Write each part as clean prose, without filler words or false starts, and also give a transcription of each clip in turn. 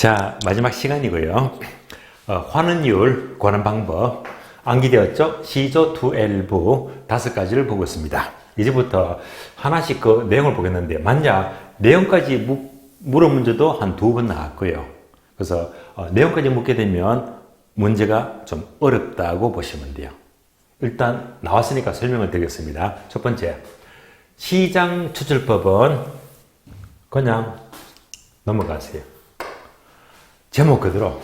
자, 마지막 시간이고요. 환원율 구하는 방법 암기되었죠? 시조 투엘부 5가지를 보고 있습니다. 이제부터 하나씩 그 내용을 보겠는데 만약 내용까지 물어 문제도 한 2번 나왔고요. 그래서 내용까지 묻게 되면 문제가 좀 어렵다고 보시면 돼요. 일단 나왔으니까 설명을 드리겠습니다. 첫 번째, 시장 추출법은 그냥 넘어가세요. 제목 그대로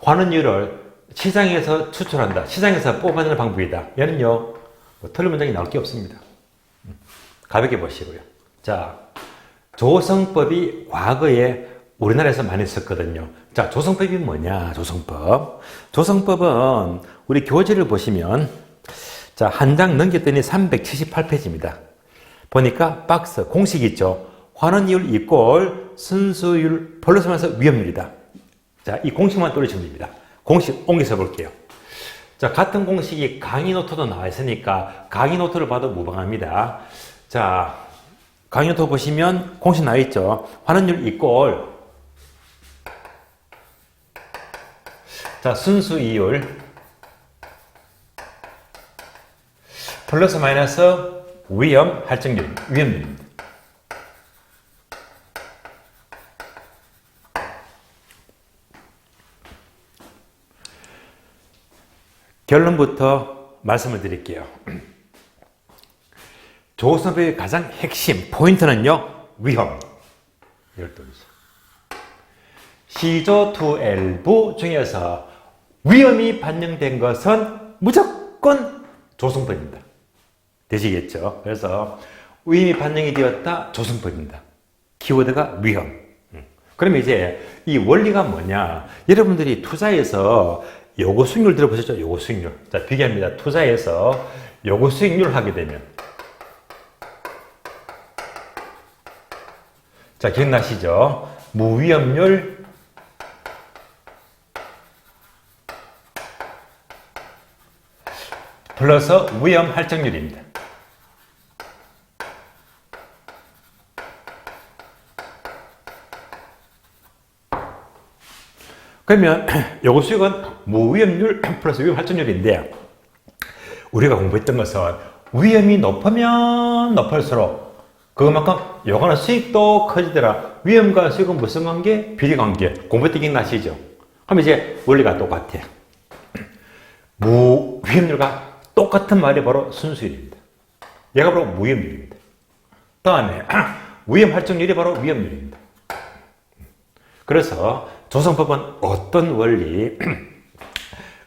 환원율을 시장에서 추출한다. 시장에서 뽑아내는 방법이다. 얘는요, 틀린 문장이 나올 게 없습니다. 가볍게 보시고요. 자, 조성법이 과거에 우리나라에서 많이 썼거든요. 자, 조성법이 뭐냐? 조성법. 조성법은 우리 교재를 보시면 자, 한 장 넘겼더니 378페이지입니다. 보니까 박스 공식 있죠. 환원율 이꼴 순수율 플러스면서 위험률이다. 자, 이 공식만 떠올리시면 됩니다. 공식 옮겨서 볼게요. 자, 같은 공식이 강의 노트도 나와 있으니까 강의 노트를 봐도 무방합니다. 자, 강의 노트 보시면 공식 나와 있죠. 환원율 이꼴 자, 순수 이율 플러스 마이너스 위험 할증률, 위험률입니다. 결론부터 말씀을 드릴게요. 조성법의 가장 핵심 포인트는요, 위험. 시조 투엘부 중에서 위험이 반영된 것은 무조건 조성법입니다. 되시겠죠? 그래서 위험이 반영이 되었다, 조성법입니다. 키워드가 위험. 그러면 이제 이 원리가 뭐냐? 여러분들이 투자에서 요구 수익률 들어보셨죠? 요구 수익률. 자, 비교합니다. 투자에서 요구 수익률을 하게 되면. 자, 기억나시죠? 무위험률 플러스 위험 할증률입니다. 그러면 요거 수익은 무위험률 플러스 위험 할증률인데 우리가 공부했던 것은 위험이 높으면 높을수록 그것만큼 요거는 수익도 커지더라. 위험과 수익은 무슨 관계? 비례관계. 공부했던 게 나시죠? 그럼 이제 원리가 똑같아. 무위험률과 똑같은 말이 바로 순수율입니다. 얘가 바로 무위험률입니다. 다음에 위험 할증률이 바로 위험률입니다. 그래서 조성법은 어떤 원리?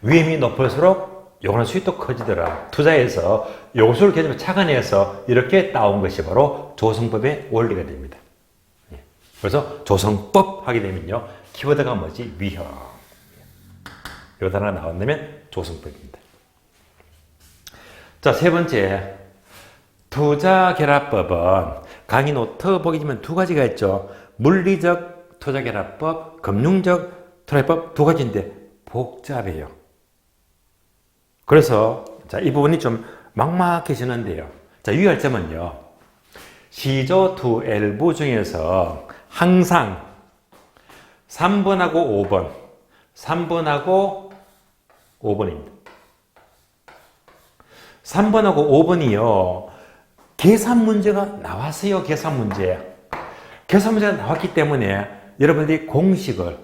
위험이 높을수록 요거는 수익도 커지더라. 투자해서 요소를 계속 착안해서 이렇게 따온 것이 바로 조성법의 원리가 됩니다. 그래서 조성법 하게 되면요, 키워드가 뭐지? 위험. 요 단어가 나온다면 조성법입니다. 자, 세 번째, 투자결합법은 강의 노트 보게 되면 2가지가 있죠. 물리적 투자결합법, 금융적 투자결합법 2가지인데 복잡해요. 그래서 자, 이 부분이 좀 막막해지는데요. 자, 유의할 점은요. 시조 투엘부 중에서 항상 3번하고 5번, 3번하고 5번입니다. 3번하고 5번이요. 계산 문제가 나왔어요. 계산 문제. 계산 문제가 나왔기 때문에 여러분들이 공식을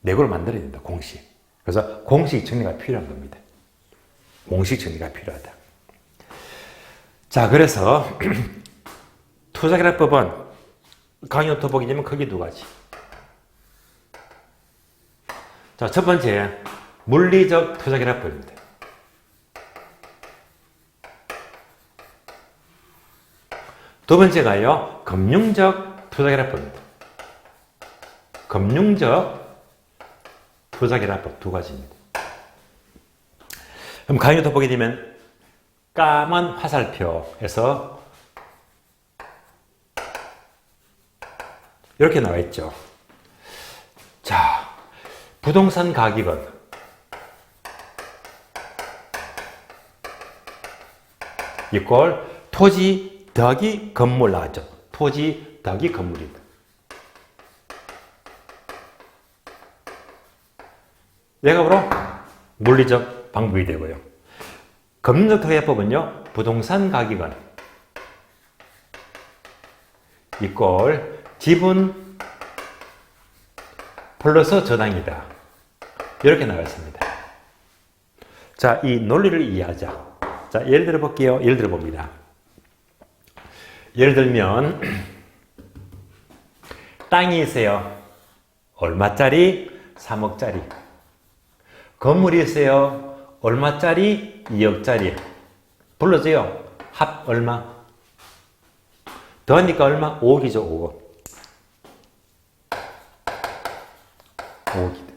내고를 만들어야 된다. 공식. 그래서 공식 정리가 필요한 겁니다. 공식 정리가 필요하다. 자, 그래서 투자결합법은 강의 노트 보게 되면 크게 2가지. 자, 첫 번째, 물리적 투자결합법입니다. 두 번째가요, 금융적 투자결합법입니다. 금융적 투자결합법 2가지입니다. 그럼 강의 노트 보게 되면 까만 화살표에서 이렇게 나와 있죠. 자, 부동산 가격은 이꼴 토지 더하기 건물 나왔죠. 토지 더하기 건물입니다. 얘가 바로 물리적 방법이 되고요. 금융적 토지화법은요, 부동산 가격은 이꼴 지분 플러스 저당이다. 이렇게 나와 있습니다. 자, 이 논리를 이해하자. 자, 예를 들어 볼게요. 예를 들어 봅니다. 예를 들면 땅이 있어요. 얼마짜리? 3억짜리. 건물이 있어요. 얼마짜리? 2억짜리. 불러줘요. 합 얼마? 더하니까 얼마? 5억이죠. 5억. 5억이다.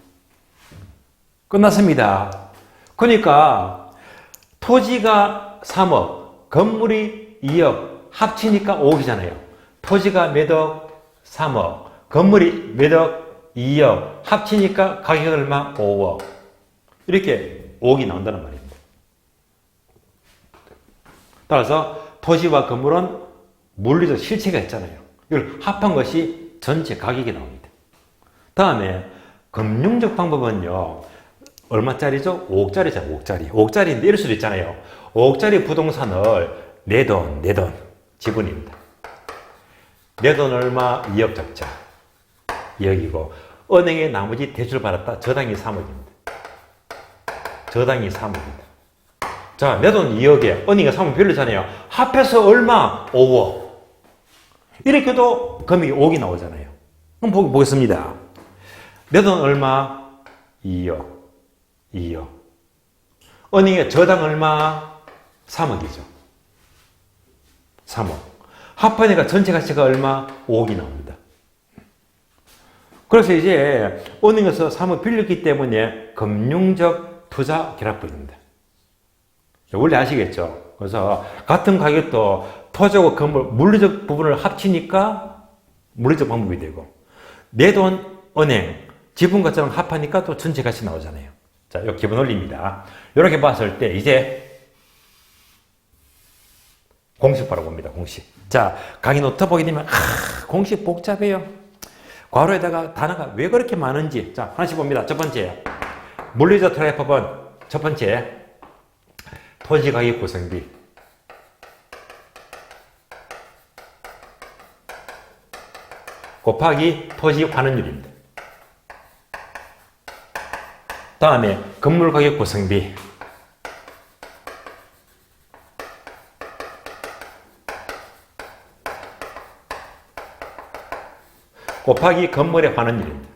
끝났습니다. 그러니까 토지가 3억, 건물이 2억, 합치니까 5억이잖아요. 토지가 몇 억? 3억. 건물이 몇 억? 2억. 합치니까 가격 얼마? 5억. 이렇게 5억이 나온다는 말입니다. 따라서 토지와 건물은 물리적 실체가 있잖아요. 이걸 합한 것이 전체 가격이 나옵니다. 다음에 금융적 방법은요. 얼마짜리죠? 5억짜리죠. 5억짜리. 5억짜리인데 이럴 수도 있잖아요. 5억짜리 부동산을 내 돈 지분입니다. 내 돈 얼마? 2억 적자. 2억이고 은행에 나머지 대출 받았다. 저당이 3억입니다. 저당이 3억입니다. 자, 내 돈 2억에 은행이 3억 빌리잖아요. 합해서 얼마? 5억. 이렇게도 금액이 5억이 나오잖아요. 그럼 보겠습니다. 내 돈 얼마? 2억. 2억. 은행에 저당 얼마? 3억이죠. 3억. 합하니까 전체 가치가 얼마? 5억이 나옵니다. 그래서 이제 은행에서 3억 빌렸기 때문에 금융적 투자 결합법입니다. 원래 아시겠죠? 그래서 같은 가격도 토지하고 건물, 물리적 부분을 합치니까 물리적 방법이 되고 내 돈, 은행, 지분 가치랑 합하니까 또 전체 가치 나오잖아요. 자, 이 기본 원리입니다. 이렇게 봤을 때 이제 공식 바로 봅니다. 공식. 자, 강의 노트 보게 되면 공식 복잡해요. 괄호에다가 단어가 왜 그렇게 많은지 자, 하나씩 봅니다. 첫 번째, 물리적 토지화법은 첫 번째, 토지가격 구성비. 곱하기 토지 환원율입니다. 다음에 건물 가격 구성비. 곱하기 건물의 환원율입니다.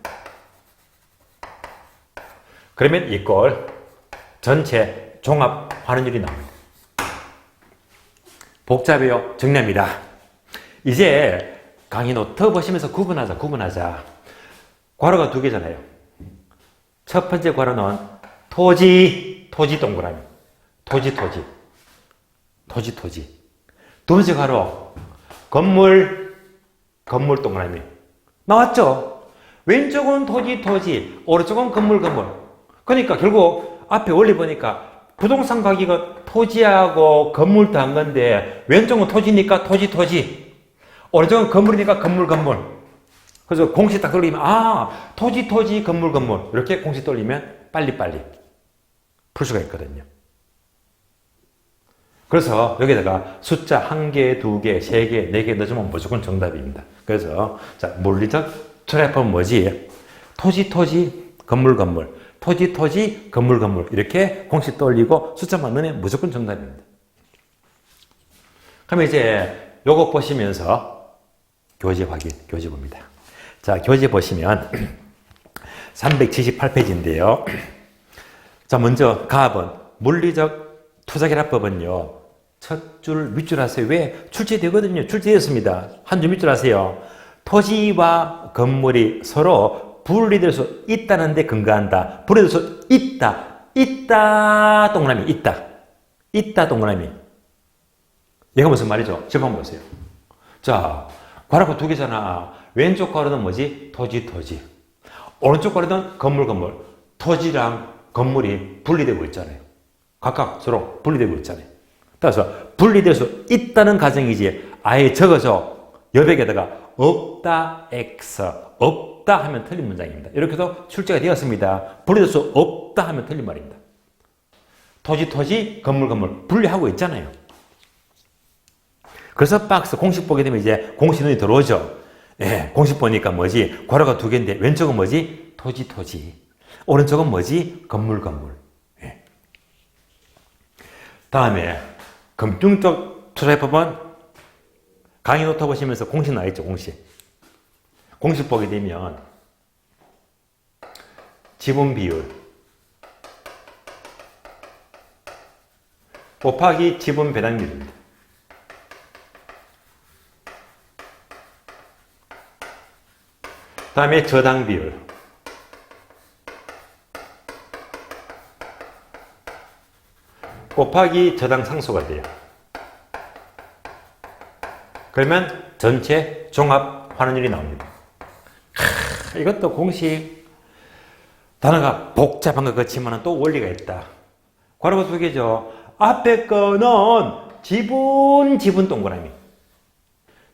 그러면 이꼴 전체 종합 환원율이 나옵니다. 복잡해요. 정리합니다. 이제 강의 노트 보시면서 구분하자. 괄호가 두 개잖아요. 첫 번째 괄호는 토지 동그라미. 토지. 두 번째 괄호 건물 동그라미. 나왔죠? 왼쪽은 토지, 오른쪽은 건물. 그러니까 결국 앞에 원리 보니까 부동산 가격은 토지하고 건물 더한 건데 왼쪽은 토지니까 토지. 오른쪽은 건물이니까 건물. 그래서 공식 딱 돌리면 토지, 건물. 이렇게 공식 돌리면 빨리 풀 수가 있거든요. 그래서 여기다가 숫자 1개, 2개, 3개, 4개 넣어주면 무조건 정답입니다. 그래서 자, 물리적 토지화법은 뭐지? 토지, 건물. 토지, 건물. 이렇게 공식 돌리고 숫자만 넣으면 무조건 정답입니다. 그러면 이제 요거 보시면서 교재 봅니다. 자, 교재 보시면 378페이지인데요. 자, 먼저 가압은 물리적 투자결합법은요. 첫 줄 밑줄 하세요. 왜? 출제되거든요. 출제되었습니다. 한 줄 밑줄 하세요. 토지와 건물이 서로 분리될 수 있다는 데 근거한다. 분리될 수 있다 동그라미. 있다 동그라미. 얘가 무슨 말이죠? 지금 한번 보세요. 자, 괄호가 두 개잖아. 왼쪽 괄호는 뭐지? 토지. 오른쪽 괄호는 건물. 토지랑 건물이 분리되고 있잖아요. 각각 서로 분리되고 있잖아요. 따라서 분리될 수 있다는 가정이지 아예 적어서 여백에다가 없다 X 없다 하면 틀린 문장입니다. 이렇게 해서 출제가 되었습니다. 분리될 수 없다 하면 틀린 말입니다. 토지, 토지, 건물, 건물 분리하고 있잖아요. 그래서 박스 공식 보게 되면 이제 공식 눈이 들어오죠. 예, 공식 보니까 뭐지? 괄호가 두 개인데 왼쪽은 뭐지? 토지, 토지. 오른쪽은 뭐지? 건물, 건물. 예. 다음에 금융적 투자법은 강의 노트 보시면서 공식 나와 있죠, 공식. 공식 보게 되면 지분 비율 곱하기 지분 배당률입니다. 다음에 저당 비율 곱하기 저당 상수가 돼요. 그러면 전체 종합 환원율이 나옵니다. 이것도 공식 단어가 복잡한 것 같지만 또 원리가 있다. 괄호가 두 개죠. 앞에 거는 지분 동그라미,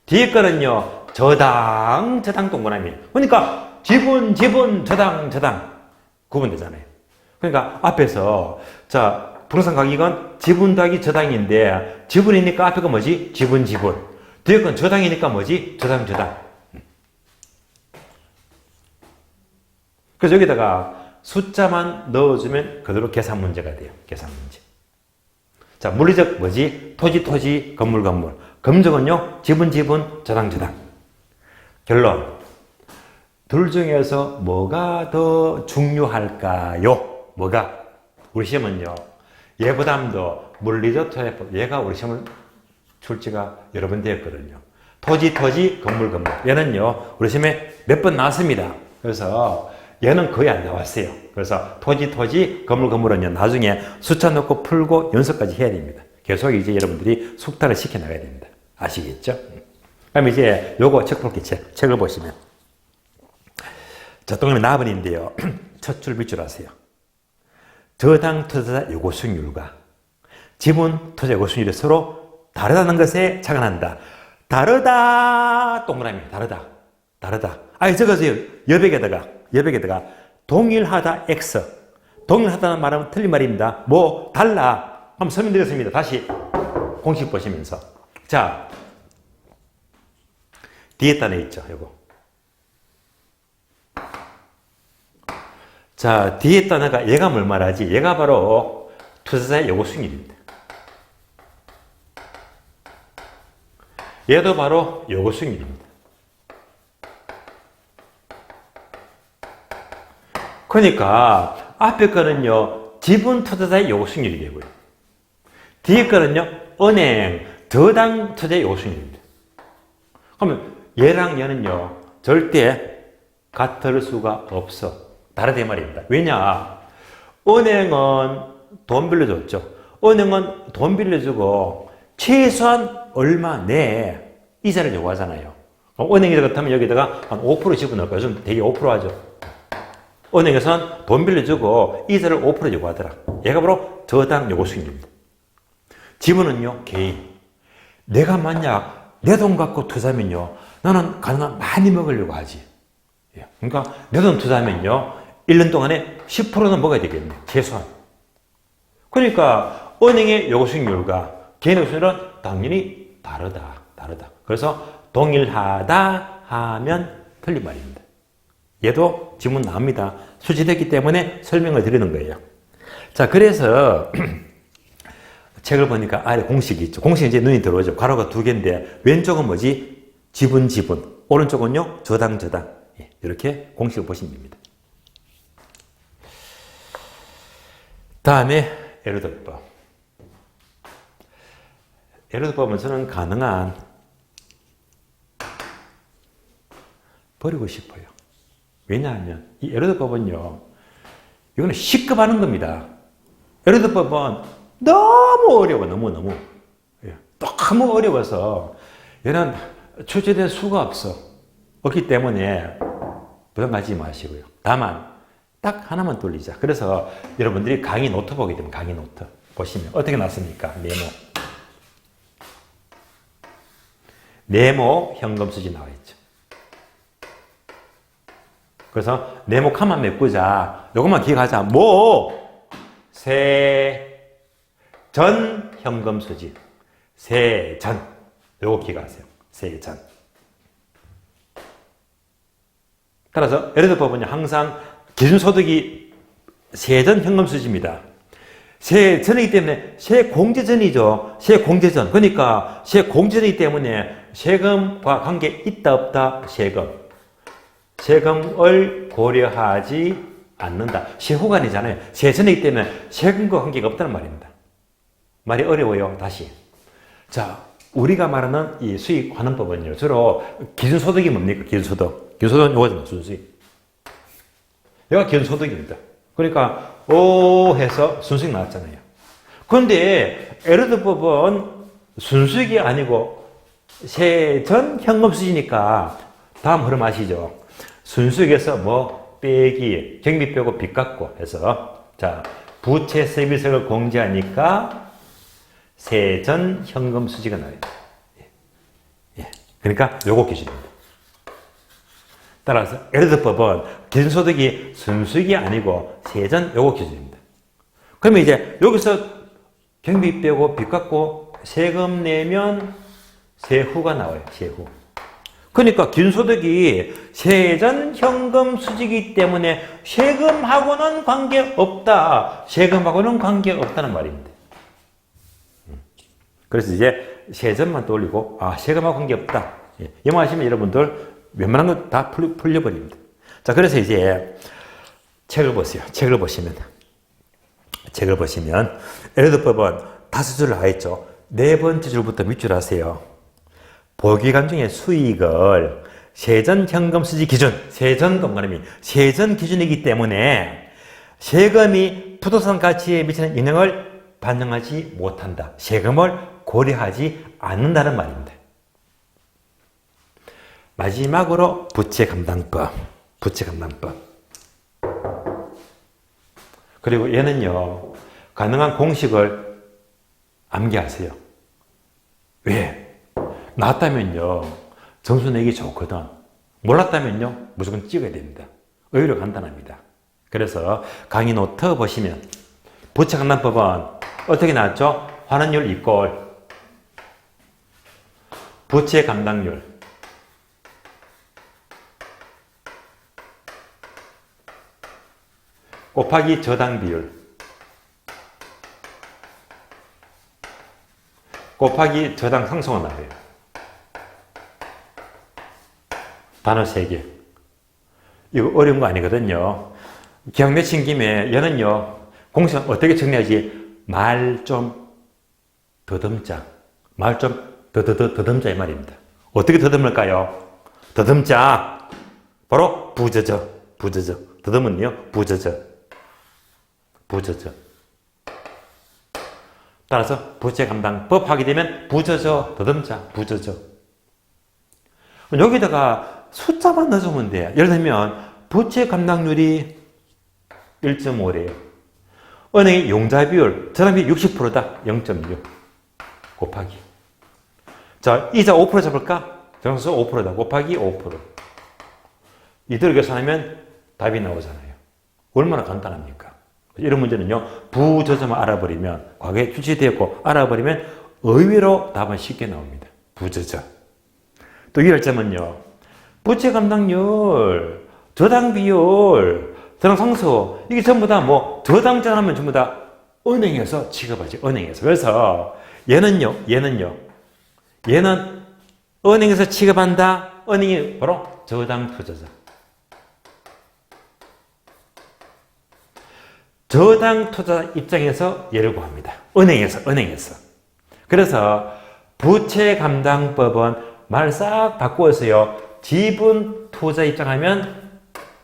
뒤에 거는요 저당 동그라미. 그러니까 지분 저당 구분되잖아요. 그러니까 앞에서 자 부동산 가격은 지분 더하기 저당인데 지분이니까 앞에 거 뭐지? 지분 뒤에 건 저당이니까 뭐지? 저당 그래서 여기다가 숫자만 넣어주면 그대로 계산 문제가 돼요. 계산 문제. 자, 물리적 뭐지? 토지, 건물. 금적은요, 지분, 저당. 결론. 둘 중에서 뭐가 더 중요할까요? 뭐가? 우리 시험은요, 예부담도 물리적 토지법, 얘가 우리 시험을 출제가 여러 번 되었거든요. 토지, 건물. 얘는요, 우리 시험에 몇 번 나왔습니다. 그래서 얘는 거의 안 나왔어요. 그래서 토지, 건물은요, 나중에 숫자 넣고 풀고 연습까지 해야 됩니다. 계속 이제 여러분들이 숙달을 시켜나가야 됩니다. 아시겠죠? 그럼 이제 요거 책 볼게요. 책을 보시면. 저 동그라미 나번인데요. 첫 줄 밑줄 아세요. 저당 투자자 요구 수익률과 지분 투자 요구 수익률이 서로 다르다는 것에 착안한다. 다르다. 동그라미. 다르다. 아니, 적어서요. 여백에다가 동일하다 X. 동일하다는 말은 틀린 말입니다. 뭐 달라. 한번 설명드렸습니다. 다시 공식 보시면서. 자, 뒤에 단에 있죠. 요거. 자, 뒤에 단어가 얘가 뭘 말하지? 얘가 바로 투자자의 요구 수익률입니다. 얘도 바로 요구 수익률입니다. 그러니까 앞에 거는요 지분 투자자의 요구 수익률이 되고요. 뒤에 거는요 은행 저당 투자의 요구 수익률입니다. 그러면 얘랑 얘는요 절대 같을 수가 없어. 다르다 말입니다. 왜냐? 은행은 돈 빌려줬죠. 은행은 돈 빌려주고 최소한 얼마 내에 이자를 요구하잖아요. 은행이 그렇다면 여기다가 한 5% 집어넣을 거예요. 요즘 되게 5% 하죠. 은행에서는 돈 빌려주고 이자를 5% 요구하더라. 얘가 바로 저당 요구 수익률입니다. 지분은요, 개인. 내가 만약 내 돈 갖고 투자하면요, 나는 가능한 많이 먹으려고 하지. 그러니까 내 돈 투자하면요, 1년 동안에 10%는 먹어야 되겠네. 최소한. 그러니까 은행의 요구 수익률과 개인의 수익률은 당연히 다르다. 그래서 동일하다 하면 틀린 말입니다. 얘도 지문 나옵니다. 수치됐기 때문에 설명을 드리는 거예요. 자, 그래서 책을 보니까 아래 공식이 있죠. 공식이 이제 눈이 들어오죠. 괄호가 두 개인데 왼쪽은 뭐지? 지분. 오른쪽은요? 저당. 이렇게 공식을 보시면 됩니다. 다음에 에르도법. 에르도법은 저는 가능한 버리고 싶어요. 왜냐하면 이 에르도법은요, 이거는 시급하는 겁니다. 에르도법은 너무 어려워, 너무. 너무 어려워서 얘는 출제될 수가 없기 때문에 부담 가지지 마시고요. 다만 딱 하나만 돌리자. 그래서 여러분들이 강의 노트 보게 되면 강의 노트 보시면 어떻게 났습니까? 네모 현금 수지 나와 있죠. 그래서 네모칸만 메꾸자. 요것만 기억하자. 세전 현금 수지. 세전. 요거 기억하세요. 세전. 따라서 에르드법은요, 항상 기준소득이 세전 현금 수지입니다. 세전이기 때문에 세공제전이죠. 세공제전. 그러니까 세공제전이기 때문에 세금과 관계 있다 없다 세금. 세금을 고려하지 않는다. 세후관이잖아요. 세전이기 때문에 세금과 관계가 없다는 말입니다. 말이 어려워요. 다시. 자, 우리가 말하는 이 수익 환원법은요, 주로 기준소득이 뭡니까? 기준소득. 기준소득은 요거잖아요. 순수익. 여기가 기준소득입니다. 그러니까 오 해서 순수익 나왔잖아요. 그런데 에르드법은 순수익이 아니고 세전 현금 수지니까 다음 흐름 아시죠? 순수익에서 뭐 빼기, 경비 빼고 빚 갚고 해서 자, 부채 세비세를 공제하니까 세전 현금 수지가 나와요. 예. 그러니까 요거 기준입니다. 따라서 에르드법은 기준소득이 순수익이 아니고 세전 요거 기준입니다. 그러면 이제 여기서 경비 빼고 빚 갚고 세금 내면 세후가 나와요. 세후. 그러니까 기준소득이 세전 현금 수지이기 때문에 세금하고는 관계없다. 세금하고는 관계없다는 말입니다. 그래서 이제 세전만 떠올리고 세금하고 관계없다. 영어하시면 여러분들 웬만한 거 다 풀려버립니다. 자, 그래서 이제 책을 보세요. 책을 보시면 에르드법은 5줄을 하였죠. 4번째 줄부터 밑줄 하세요. 보기관 중에 수익을 세전 현금 수지 기준, 세전 동그라미, 세전 기준이기 때문에 세금이 부동산 가치에 미치는 영향을 반영하지 못한다. 세금을 고려하지 않는다는 말입니다. 마지막으로 부채감당법. 그리고 얘는요, 가능한 공식을 암기하세요. 왜? 나왔다면요, 점수 내기 좋거든. 몰랐다면요, 무조건 찍어야 됩니다. 의외로 간단합니다. 그래서 강의 노트 보시면 부채감당법은 어떻게 나왔죠? 환원율 이꼴 부채 감당률 곱하기 저당 비율 곱하기 저당 상승가 나와요. 단어 3개. 이거 어려운 거 아니거든요. 기억 내신 김에 얘는요, 공식은 어떻게 정리하지? 말 좀 더듬자. 말 좀 더듬자 이 말입니다. 어떻게 더듬을까요? 더듬자. 바로 부저저. 더듬은요, 부저저. 따라서 부채 감당법 하게 되면 부저저, 더듬자, 부저저. 여기다가 숫자만 넣어주면 돼요. 예를 들면 부채 감당률이 1.5래요. 은행의 용자 비율, 저당 비율 60%다. 0.6 곱하기. 자, 이자 5% 잡을까? 정수 5%다. 곱하기 5%. 이대로 계산하면 답이 나오잖아요. 얼마나 간단합니까? 이런 문제는요, 부저저만 알아버리면, 과거에 출시되었고 알아버리면 의외로 답은 쉽게 나옵니다. 부저저. 또 유의할 점은요, 부채 감당률, 저당 비율, 저당 상수, 이게 전부 다 뭐, 저당자 하면 전부 다 은행에서 취급하지, 은행에서. 그래서 얘는 은행에서 취급한다, 은행이 바로 저당 투자자. 저당 투자 입장에서 얘를 구합니다. 은행에서. 그래서 부채 감당법은 말 싹 바꾸어서요, 지분 투자 입장하면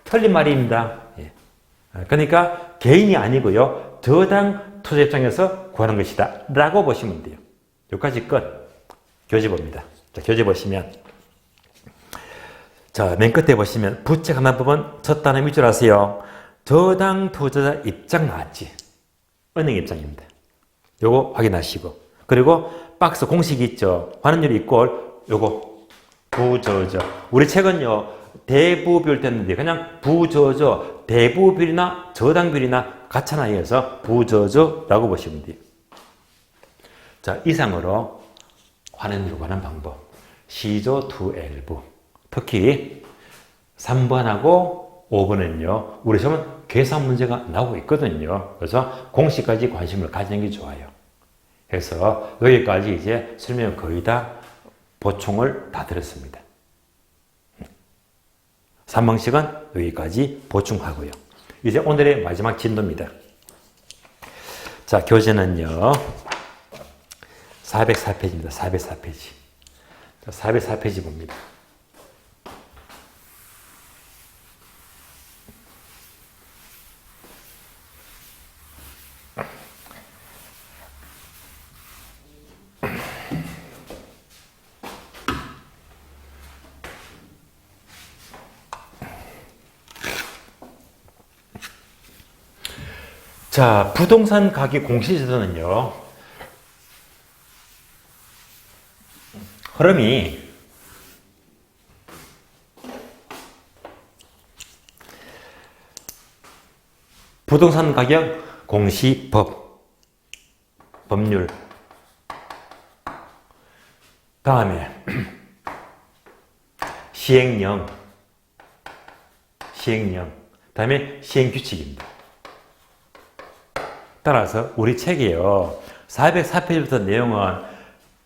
틀린 말입니다. 예. 그러니까 개인이 아니고요, 저당 투자 입장에서 구하는 것이다 라고 보시면 돼요. 여기까지 끝. 교재 봅니다. 자, 교재 보시면, 자, 맨 끝에 보시면 부채 감당법은 첫 단어 밑줄 하세요. 저당 투자자 입장 나왔지. 은행 입장입니다. 요거 확인하시고. 그리고 박스 공식이 있죠. 환원율 이꼴 요거 부저저. 우리 책은요, 대부 비율 됐는데 그냥 부저저 대부 비율이나 저당 비율이나 같잖아 해서 부저저라고 보시면 돼요. 자, 이상으로 환원율 관한 방법 시조 투엘부 특히 3번하고 5번은요 우리 시험은 계산 문제가 나오고 있거든요. 그래서 공식까지 관심을 가지는 게 좋아요. 그래서 여기까지 이제 설명 거의 다 보충을 다 드렸습니다. 3방식은 여기까지 보충하고요. 이제 오늘의 마지막 진도입니다. 자, 교재는요 404페이지입니다. 404페이지. 자, 404페이지 봅니다. 자, 부동산 가격 공시지수는요, 흐름이 부동산 가격 공시법, 법률, 다음에 시행령, 다음에 시행규칙입니다. 따라서 우리 책이요 404페이지부터 내용은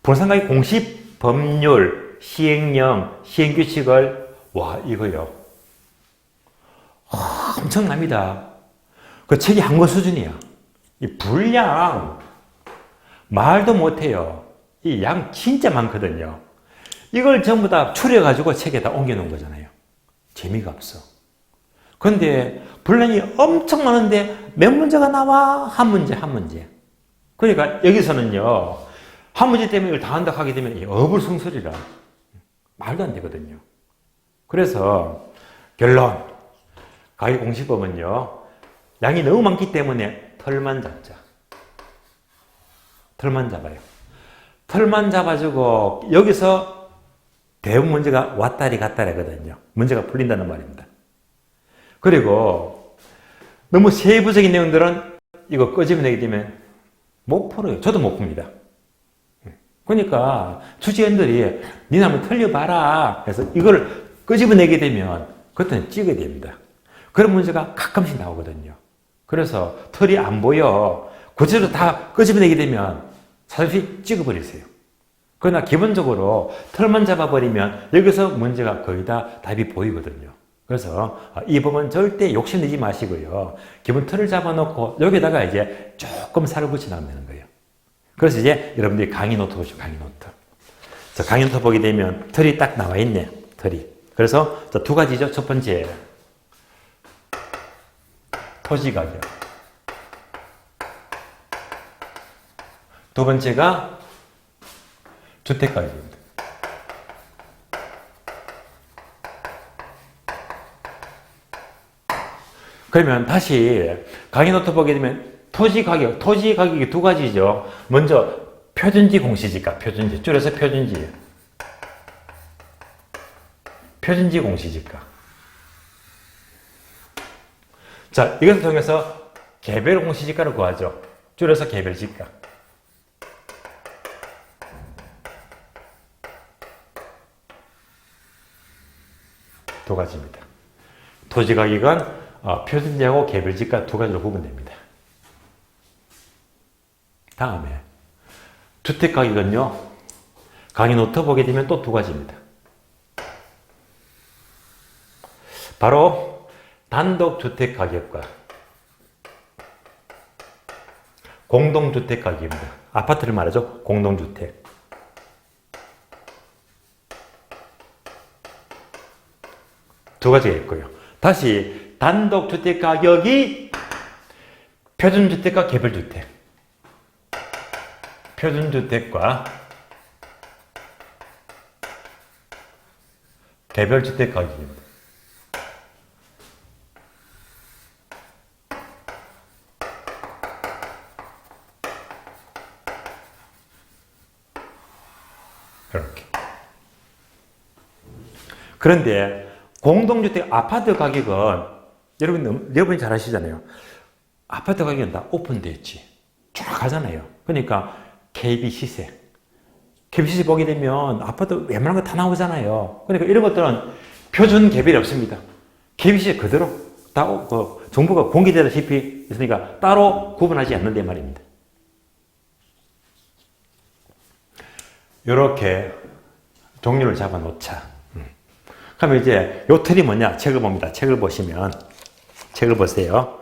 부동산가격 공시 법률, 시행령, 시행규칙을 와 이거요 엄청납니다. 그 책이 한권 수준이야. 이 분량 말도 못해요. 이 양 진짜 많거든요. 이걸 전부 다 추려가지고 책에다 옮겨놓은 거잖아요. 재미가 없어. 근데 분량이 엄청 많은데 몇 문제가 나와? 한 문제. 그러니까 여기서는요. 한 문제 때문에 이걸 다 한다 하게 되면 어불성설이라 말도 안 되거든요. 그래서 결론. 가격공시법은요. 양이 너무 많기 때문에 털만 잡자. 털만 잡아요. 털만 잡아주고 여기서 대부분 문제가 왔다리 갔다리거든요. 문제가 풀린다는 말입니다. 그리고 너무 세부적인 내용들은 이거 끄집어내게 되면 못 풀어요. 저도 못 풉니다. 그러니까 주지원들이 니네 한번 틀려봐라. 그래서 이걸 끄집어내게 되면 그때는 찍어야 됩니다. 그런 문제가 가끔씩 나오거든요. 그래서 털이 안 보여. 구체적으로 다 끄집어내게 되면 사실 찍어버리세요. 그러나 기본적으로 털만 잡아버리면 여기서 문제가 거의 다 답이 보이거든요. 그래서 이 부분 절대 욕심내지 마시고요. 기본 틀을 잡아놓고 여기다가 이제 조금 살을 붙여나가면 되는 거예요. 그래서 이제 여러분들이 강의 노트 보시죠. 강의 노트. 자, 강의 노트 보게 되면 틀이 딱 나와 있네. 틀이. 그래서 두 가지죠. 첫 번째 토지 가격. 두 번째가 주택 가격입니다. 그러면 다시 강의 노트 보게 되면 토지 가격이 두 가지죠. 먼저 표준지 공시지가, 줄여서 표준지 공시지가. 자, 이것을 통해서 개별 공시지가를 구하죠. 줄여서 개별지가. 두 가지입니다. 토지 가격은 표준지하고 개별지가 두 가지로 구분됩니다. 다음에 주택 가격은요. 강의 노트 보게 되면 또 두 가지입니다. 바로 단독주택 가격과 공동주택 가격입니다. 아파트를 말하죠. 공동주택. 두 가지가 있고요. 다시 단독주택 가격이 표준주택과 개별주택. 표준주택과 개별주택 가격입니다. 이렇게. 그런데 공동주택 아파트 가격은 여러분이 잘 아시잖아요. 아파트 가격은 다 오픈되어 있지. 쫙 가잖아요. 그러니까 KB 시세. KB 시세 보게 되면 아파트 웬만한 거 다 나오잖아요. 그러니까 이런 것들은 표준 개별이 없습니다. KB 시세 그대로 다 정부가 공개되다시피 있으니까 따로 구분하지 않는데 말입니다. 이렇게 종류를 잡아 놓자. 그러면 이제 요 틀이 뭐냐? 책을 봅니다. 책을 보시면, 책을 보세요.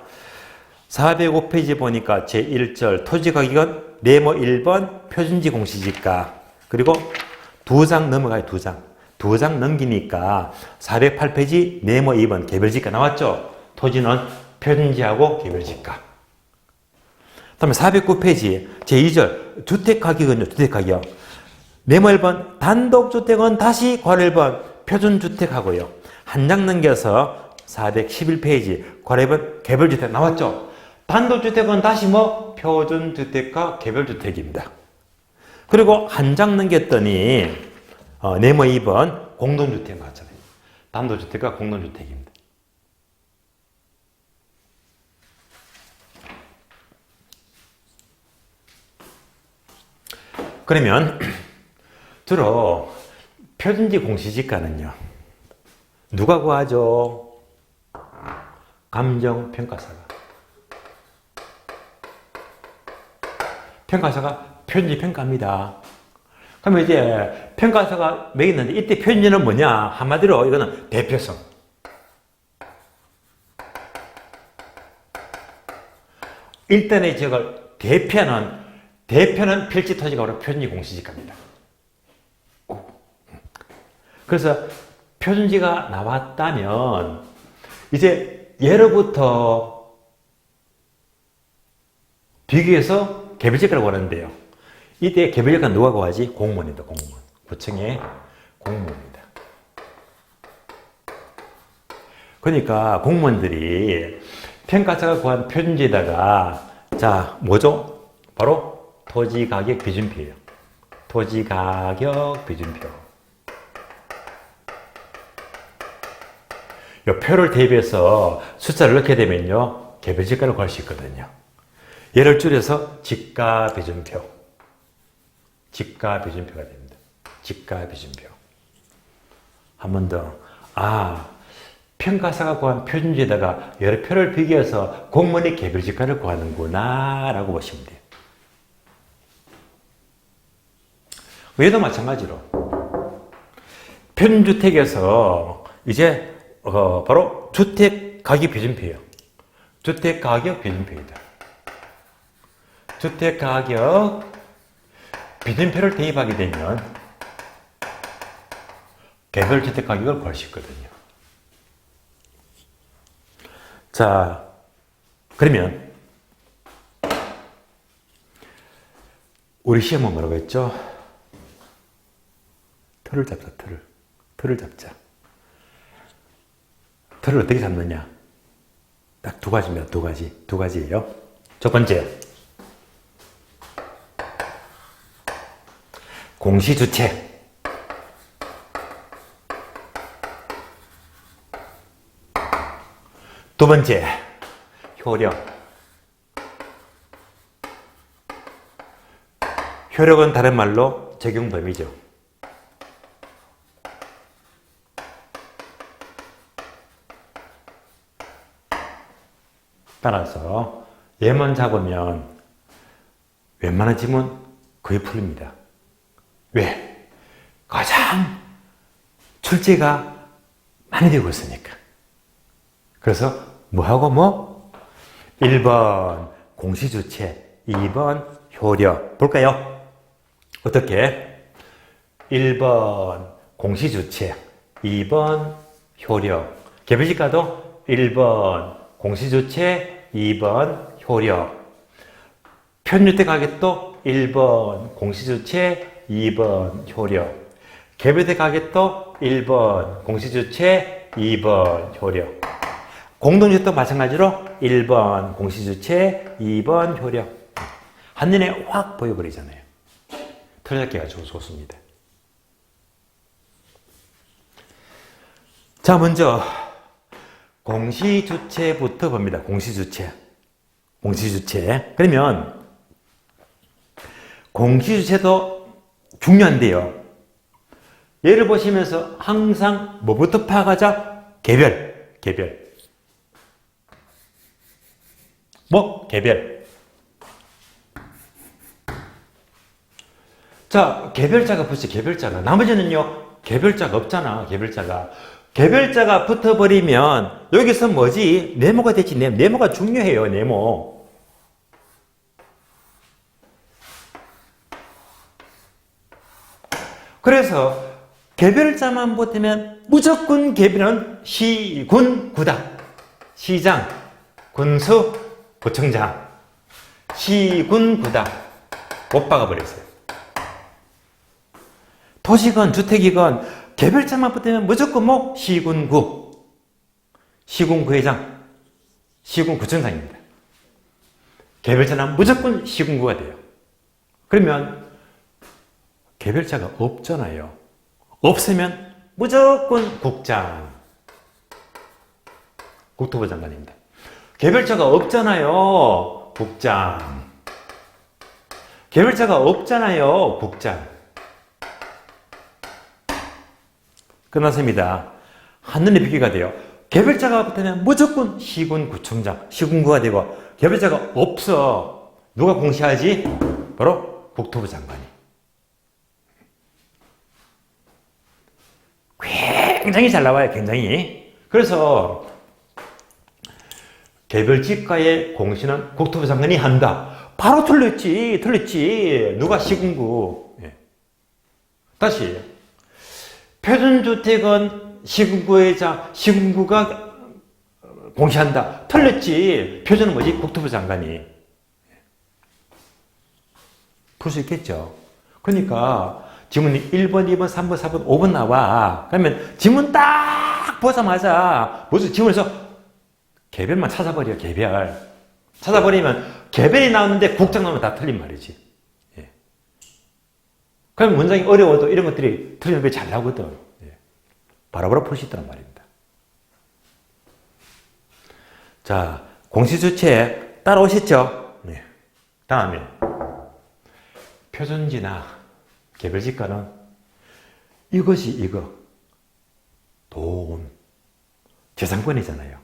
405페이지 보니까 제1절 토지 가격은 네모 1번 표준지 공시지가. 그리고 2장 넘어가요, 2장. 2장 넘기니까 408페이지 네모 2번 개별지가 나왔죠? 토지는 표준지하고 개별지가. 다음에 409페이지 제2절 주택 가격은요, 주택 가격. 네모 1번 단독주택은 다시 괄호 1번 표준주택하고요. 한 장 넘겨서 411페이지 괄호 1번 개별주택 나왔죠? 단독주택은 다시 뭐 표준주택과 개별주택입니다. 그리고 한 장 넘겼더니 네모 2번 공동주택 나왔잖아요. 단독주택과 공동주택입니다. 그러면 주로 표준지 공시지가는요. 누가 구하죠? 감정평가사가. 평가사가 표준지 평가합니다. 그러면 이제 평가사가 매겼는데 이때 표준지는 뭐냐? 한마디로 이거는 대표성. 일단의 지역을 대표는 필지토지가 바로 표준지 공시지가입니다. 그래서 표준지가 나왔다면 이제 예로부터 비교해서 개별지가를 구하는데요. 이때 개별지가 누가 구하지? 공무원입니다. 공무원. 구청의 공무원입니다. 그러니까 공무원들이 평가사가 구한 표준지에다가 자 뭐죠? 바로 토지가격 비준표예요. 토지가격 비준표. 이 표를 대입해서 숫자를 넣게 되면요. 개별지가를 구할 수 있거든요. 얘를 줄여서 지가비준표. 지가비준표가 됩니다. 지가비준표. 한 번 더. 평가사가 구한 표준지에다가 여러 표를 비교해서 공무원이 개별지가를 구하는구나 라고 보시면 돼요. 얘도 마찬가지로 표준주택에서 이제 바로 주택가격 비준표예요. 주택가격 비준표이다. 주택가격 비준표를 대입하게 되면 개별주택가격을 구할 수 있거든요. 자, 그러면 우리 시험은 뭐라고 했죠? 틀을 잡자, 틀을 잡자. 틀을 어떻게 잡느냐? 딱 두 가지입니다. 두 가지예요. 첫 번째, 공시주택. 두 번째, 효력. 효력은 다른 말로 적용 범위죠. 따라서 얘만 잡으면 웬만한 지문 거의 풀립니다. 왜? 가장 출제가 많이 되고 있으니까. 그래서 뭐하고 뭐? 1번 공시주체, 2번 효력. 볼까요? 어떻게? 1번 공시주체, 2번 효력. 개별지가도 1번 공시주체, 2번 효력. 표준주택 가격도 1번 공시주체, 2번 효력. 개별주택 가격도 1번 공시주체, 2번 효력. 공동주택도 마찬가지로 1번 공시주체, 2번 효력. 한눈에 확 보여버리잖아요. 틀렸게 가지고 좋습니다. 자, 먼저 공시주체부터 봅니다. 공시주체. 그러면 공시주체도 중요한데요. 예를 보시면서 항상 뭐부터 파악하자? 개별. 개별. 자, 개별자가 붙지, 개별자가. 나머지는요, 개별자가 없잖아, 개별자가 붙어버리면, 여기서 뭐지? 네모가 되지, 네모가 중요해요, 네모. 그래서, 개별자만 붙으면 무조건 개별은 시, 군, 구다. 시장, 군수, 구청장. 시, 군, 구다. 못 박아버렸어요. 도시건, 주택이건, 개별자만 붙으면 무조건 뭐? 시군구. 시군구회장. 시군구청장입니다. 개별자는 무조건 시군구가 돼요. 그러면, 개별자가 없잖아요. 없으면 무조건 국장. 국토부 장관입니다. 개별자가 없잖아요. 국장. 개별자가 없잖아요. 국장. 끝났습니다. 한눈에 비교가 돼요. 개별자가 붙으면 무조건 시군구청장, 시군구가 되고, 개별자가 없어. 누가 공시하지? 바로 국토부 장관이. 굉장히 잘 나와요, 굉장히. 그래서 개별지가의 공시는 국토부 장관이 한다. 바로 틀렸지. 누가 시군구. 다시. 표준주택은 시군구가 공시한다. 틀렸지. 표준은 뭐지? 국토부 장관이. 풀 수 있겠죠. 그러니까 지문이 1번, 2번, 3번, 4번, 5번 나와. 그러면 지문 딱 보자마자 무슨 지문에서 개별만 찾아버려. 개별. 찾아버리면 개별이 나오는데 국장 나오면 다 틀린 말이지. 그럼 문장이 어려워도 이런 것들이 틀리면 잘 나오거든. 바로바로 풀 수 있다는 말입니다. 자, 공시주체 따라오시죠? 다음에 표준지나 개별지가는 이거 돈, 재산권이잖아요.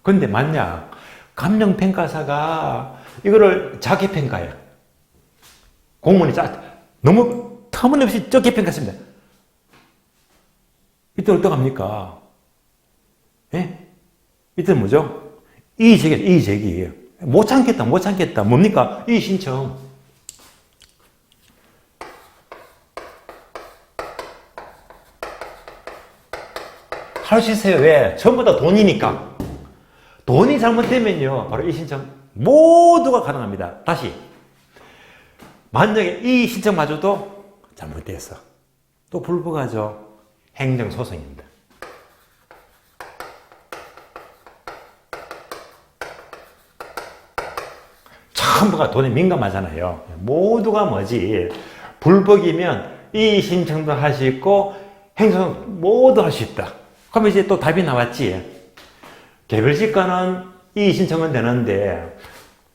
그런데 만약 감정평가사가 이거를 자기평가해. 공무원이 너무 터무니없이 적게 평가했습니다. 이때 어떡합니까? 이때 뭐죠? 이의제기. 못 참겠다. 뭡니까? 이의신청. 할 수 있어요. 왜? 전부 다 돈이니까. 돈이 잘못되면요. 바로 이의신청 모두가 가능합니다. 다시. 만약에 이의신청마저도 잘못됐어. 또 불복하죠. 행정소송입니다. 전부가 돈에 민감하잖아요. 모두가 뭐지? 불복이면 이 신청도 할 수 있고 행정소송 모두 할 수 있다. 그럼 이제 또 답이 나왔지. 개별지가는 이 신청은 되는데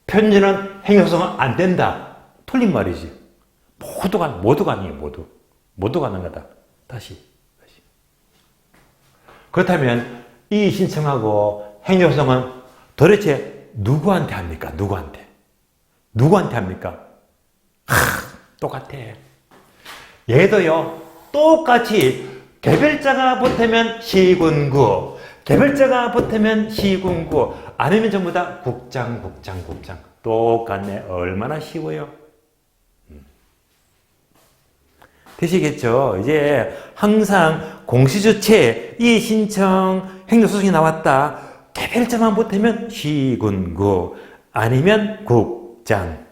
편지는 행정소송은 안 된다. 틀린 말이지. 모두가 아니에요. 모두 가능하다. 다시. 그렇다면 이 신청하고 행정소송은 도대체 누구한테 합니까? 누구한테 합니까? 똑같아. 얘도요, 똑같이 개별자가 붙으면 시군구, 개별자가 붙으면 시군구, 아니면 전부 다 국장. 똑같네. 얼마나 쉬워요? 되시겠죠? 이제 항상 공시주체, 이의신청, 행정소송이 나왔다. 개별자만 붙으면 시군구, 아니면 국장.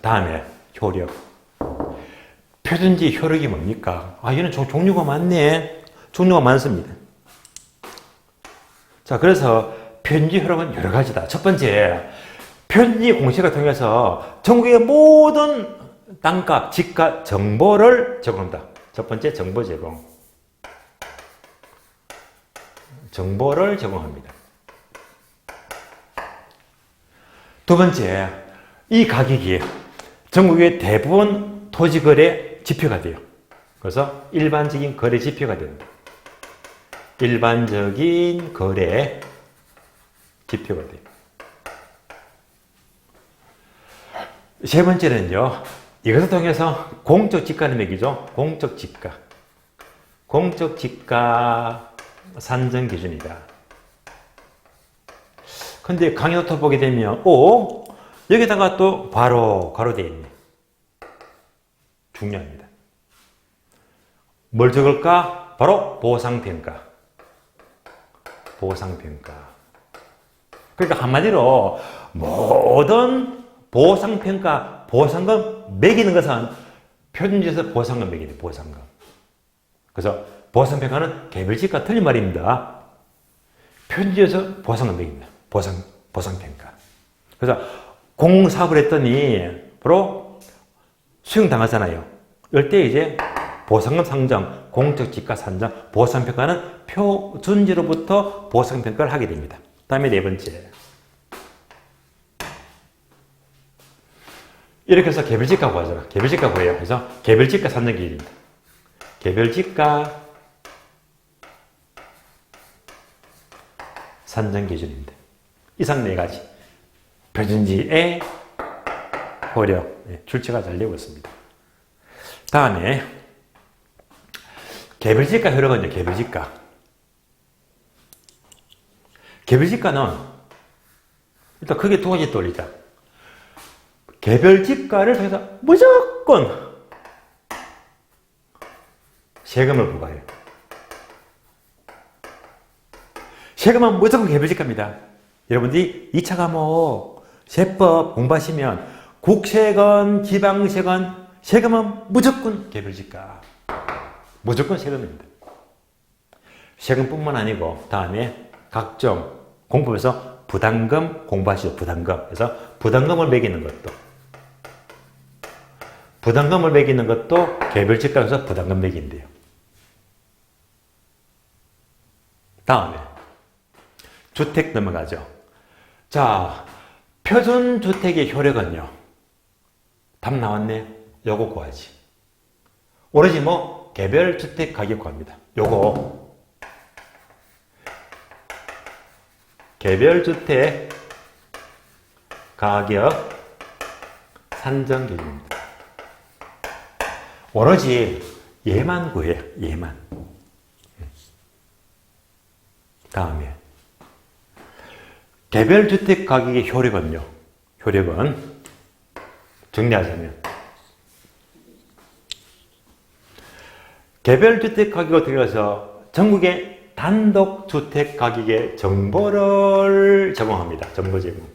다음에 효력. 표준지 효력이 뭡니까? 얘는 종류가 많네. 종류가 많습니다. 자, 그래서 표준지 효력은 여러 가지다. 첫 번째, 표준지 공시를 통해서 전국의 모든 땅값, 집값 정보를 제공합니다. 첫 번째 정보 제공. 정보를 제공합니다. 두 번째, 이 가격이 전국의 대부분 토지거래 지표가 돼요. 그래서 일반적인 거래 지표가 됩니다. 일반적인 거래 지표가 돼요. 세 번째는요, 이것을 통해서 공적 지가를 매기죠. 공적 지가. 공적 지가 산정 기준이다. 근데 강의노트 보게 되면, 여기다가 또 괄호 되어 있네. 중요합니다. 뭘 적을까? 바로 보상평가. 보상평가. 그러니까 한마디로 모든 보상평가, 보상금 매기는 것은 표준지에서 보상금 매기네, 보상금. 그래서 보상평가는 개별지가 틀린 말입니다. 표준지에서 보상금 매깁니다. 보상평가. 그래서 공사업을 했더니 바로 수용당하잖아요. 이럴 때 이제 보상금 상정, 공적지가 산정, 보상평가는 표준지로부터 보상평가를 하게 됩니다. 그 다음에 네 번째. 이렇게 해서 개별지가 구하잖아. 개별지가 구해요. 그래서 개별지가 산정 기준입니다. 개별지가 산정 기준입니다. 이상 네 가지. 표준지의 고려, 출처가 잘 되고 있습니다. 다음에 개별지가 효력은요. 개별지가. 개별지가는 일단 크게 두 가지 떠올리자. 개별지가를 통해서 무조건 세금을 부과해요. 세금은 무조건 개별지가입니다. 여러분들이 2차 과목 세법 공부하시면 국세건, 지방세건, 세금은 무조건 개별지가. 무조건 세금입니다. 세금뿐만 아니고 다음에 각종 공부에서 부담금 공부하시죠. 부담금. 그래서 부담금을 매기는 것도 개별지가에서 부담금 매긴대요. 다음에 주택 넘어가죠. 자, 표준주택의 효력은요. 답 나왔네. 요거 구하지. 오로지 개별주택 가격 구합니다. 요거. 개별주택 가격 산정 기준입니다. 오로지 얘만 구해요. 얘만. 다음에 개별주택 가격의 효력은요. 효력은 정리하자면 개별주택 가격을 들여서 전국의 단독주택 가격의 정보를 제공합니다. 정보 제공.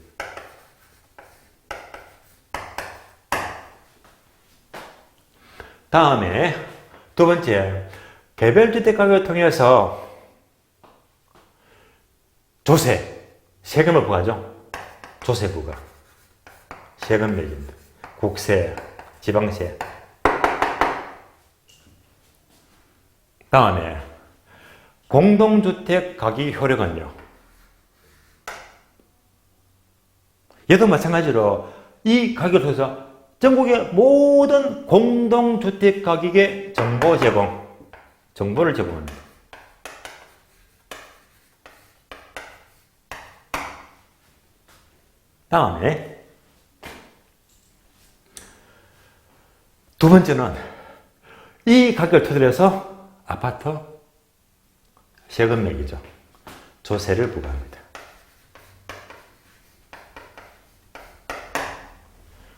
다음에 두 번째, 개별주택 가격을 통해서 조세, 세금을 부과하죠. 조세 부과. 세금 매긴다. 국세, 지방세. 다음에 공동주택 가격 효력은요. 얘도 마찬가지로 이 가격을 통해서 전국의 모든 공동주택 가격의 정보 제공, 정보를 제공합니다. 다음에 두 번째는 이 가격을 토대로 해서 아파트 세금 매기죠. 조세를 부과합니다.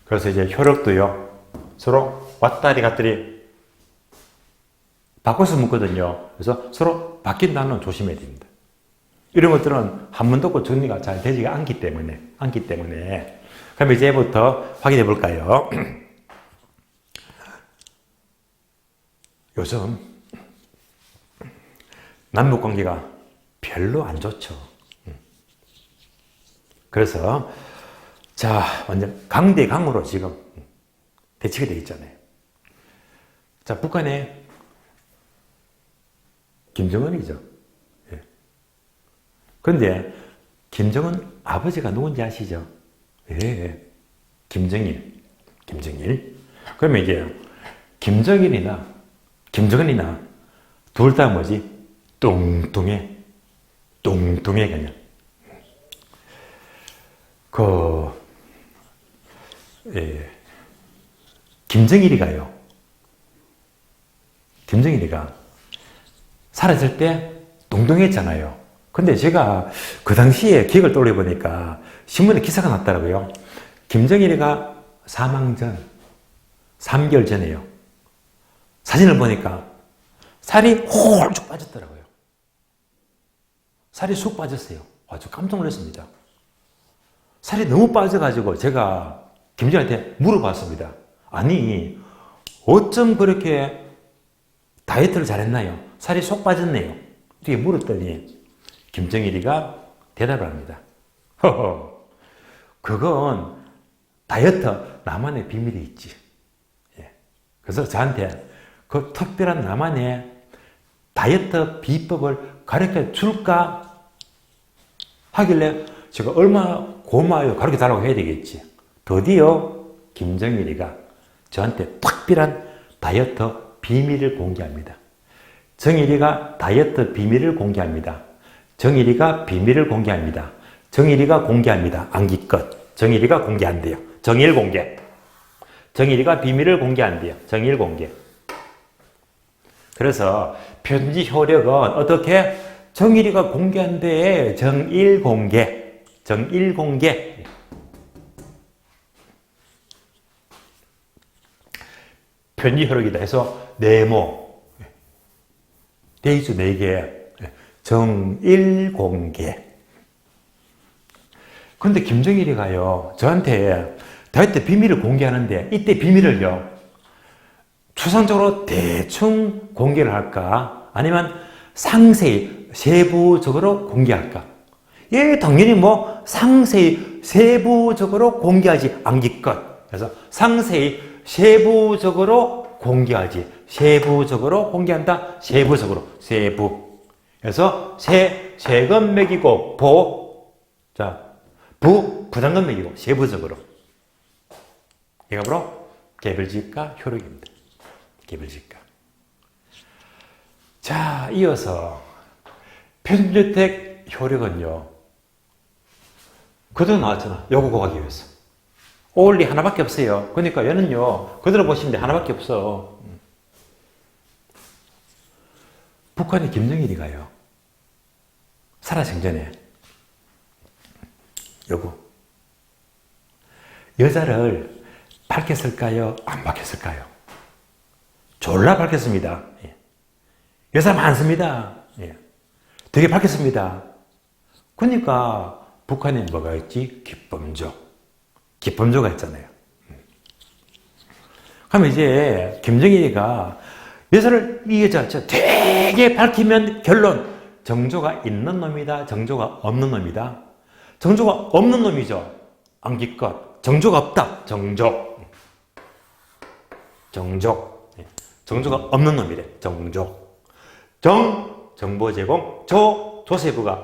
그래서 이제 효력도요. 서로 왔다리 갔다리 바꿔서 묻거든요. 그래서 서로 바뀐다는 건 조심해야 됩니다. 이런 것들은 한 번도 없고 정리가 잘 되지가 않기 때문에. 그럼 이제부터 확인해 볼까요? 요즘 남북 관계가 별로 안 좋죠. 그래서 자, 완전 강대강으로 지금 대치가 되겠잖아요. 자, 북한의 김정은이죠. 예. 그런데 김정은 아버지가 누군지 아시죠? 예. 김정일. 그러면 이제 김정일이나 김정은이나 둘 다 뭐지? 뚱뚱해 그냥. 김정일이가 살았을 때 뚱뚱했잖아요. 근데 제가 그 당시에 기억을 떠올려보니까 신문에 기사가 났더라고요. 김정일이가 사망 전 3개월 전에요. 사진을 보니까 살이 홀쭉 빠졌더라고요. 살이 쑥 빠졌어요. 아주 깜짝 놀랐습니다. 살이 너무 빠져가지고 제가 김정일한테 물어봤습니다. 아니, 어쩜 그렇게 다이어트를 잘했나요? 살이 쏙 빠졌네요. 이렇게 물었더니 김정일이가 대답을 합니다. 허허, 그건 다이어트 나만의 비밀이 있지. 예. 그래서 저한테 그 특별한 나만의 다이어트 비법을 가르쳐 줄까 하길래 제가 얼마나 고마워요. 가르쳐 달라고 해야 되겠지. 드디어 김정일이가 저한테 특별한 다이어트 비밀을 공개합니다. 정일이가 다이어트 비밀을 공개합니다. 정일이가 비밀을 공개합니다. 정일이가 공개합니다. 암기껏. 정일이가 공개한대요. 정일 공개. 정일이가 비밀을 공개한대요. 정일 공개. 그래서 편지 효력은 어떻게? 정일이가 공개한데 정일 공개. 정일 공개. 편지 효력이다 해서 네모. 데이수 4개. 정일 공개. 근데 김정일이가요, 저한테 다이어트 비밀을 공개하는데, 이때 비밀을요, 추상적으로 대충 공개를 할까? 아니면 상세히, 세부적으로 공개할까? 예, 당연히 뭐, 상세히, 세부적으로 공개하지, 암기껏. 그래서 상세히, 세부적으로 공개하지. 세부적으로 공개한다. 세부적으로. 세부. 그래서 세금 매기고 자, 부담금 매기고 세부적으로. 이가 바로 개별지가 효력입니다. 개별지가. 자, 이어서 편주택 효력은요. 그대로 나왔잖아. 요거 구하기 위해서. 올리 하나밖에 없어요. 그러니까 얘는요. 그대로 보시면 돼. 하나밖에 없어. 북한의 김정일이가요. 살아생전에 요거 여자를 밝혔을까요? 안 밝혔을까요? 졸라 밝혔습니다. 예. 여자 많습니다. 예. 되게 밝혔습니다. 그러니까 북한에 뭐가 있지? 기쁨조가 있잖아요. 그러면 이제 김정일이가 여자를 이 여자 되게 밝히면 결론 정조가 있는 놈이다. 정조가 없는 놈이다. 정조가 없는 놈이죠. 암기껏 정조가 없다. 정조가 없는 놈이래. 정보 제공 조세부가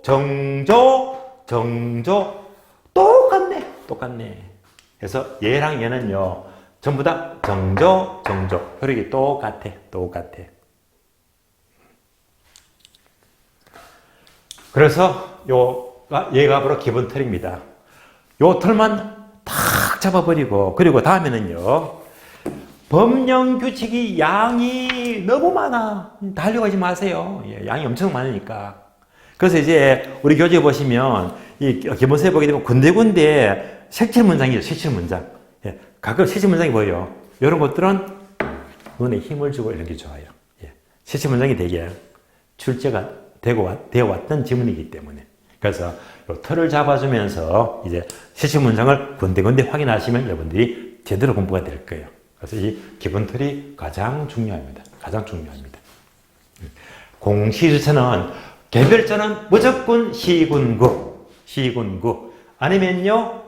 정조 똑같네. 그래서 얘랑 얘는요 전부 다 정조 효력이 똑같아. 그래서 얘가 바로 기본 틀입니다. 요 틀만 탁 잡아버리고, 그리고 다음에는요, 법령 규칙이 양이 너무 많아. 다 하려고 하지 마세요. 예, 양이 엄청 많으니까. 그래서 이제 우리 교재 보시면 이 기본서에 보게 되면 군데군데 색칠 문장이죠. 색칠 문장. 예, 가끔 색칠 문장이 뭐예요? 이런 것들은 눈에 힘을 주고 이런 게 좋아요. 예, 색칠 문장이 되게 출제가 되어 왔던 지문이기 때문에. 그래서 이 틀을 잡아주면서 이제 색칠 문장을 군데군데 확인하시면 여러분들이 제대로 공부가 될 거예요. 그래서 이 기본 틀이 가장 중요합니다. 공시주체는 개별자는 무조건 시군구 아니면요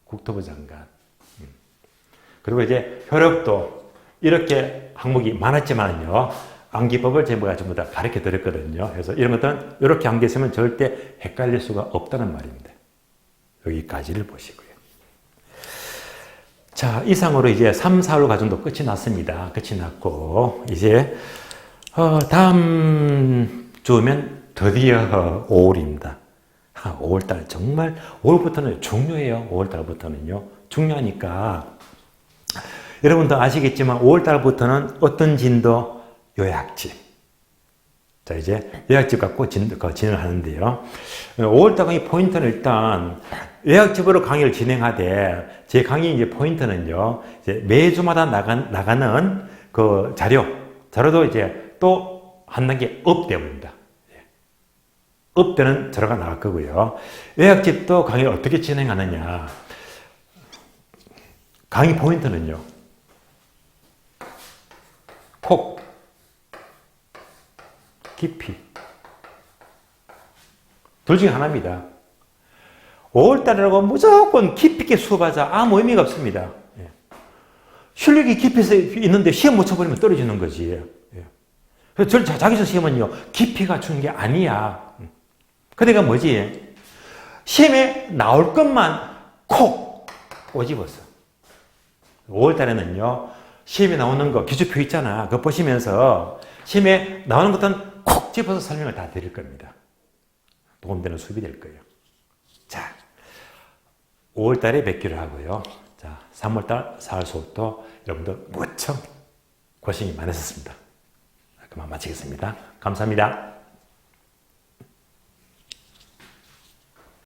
국토부 장관. 그리고 이제 효력도 이렇게 항목이 많았지만요. 암기법을 제가 전부 다 가르쳐 드렸거든요. 그래서 이런 것들은 이렇게 암기했으면 절대 헷갈릴 수가 없다는 말입니다. 여기까지를 보시고요. 자, 이상으로 이제 3, 4월 과정도 끝이 났습니다. 끝이 났고, 이제, 다음 주면 드디어 5월입니다. 5월달, 정말 5월부터는 중요해요. 5월달부터는요. 중요하니까. 여러분도 아시겠지만 5월달부터는 어떤 진도? 요약집. 자, 이제 요약집 갖고 진행을 하는데요. 5월달 강의 포인트는 일단 요약집으로 강의를 진행하되 제 강의 이제 포인트는요. 이제 매주마다 나가는 그 자료도 이제 또 한 단계 업되어버립니다. 업되는 자료가 나갈 거고요. 요약집도 강의를 어떻게 진행하느냐. 강의 포인트는요. 콕, 깊이. 둘 중에 하나입니다. 5월달이라고 무조건 깊이 있게 수업하자. 아무 의미가 없습니다. 실력이 깊이 있는데 시험 못 쳐버리면 떨어지는 거지. 그래서 자기소 시험은요, 깊이가 주는 게 아니야. 그러니까 뭐지? 시험에 나올 것만 콕 꼬집었어. 5월달에는요, 시험에 나오는 거, 기초표 있잖아. 그거 보시면서 시험에 나오는 것들은 콕 집어서 설명을 다 드릴 겁니다. 도움되는 수업이 될 거예요. 자, 5월달에 뵙기로 하고요. 자, 3월달, 4월 수업도 여러분들 무척 고생이 많으셨습니다. 그만 마치겠습니다. 감사합니다.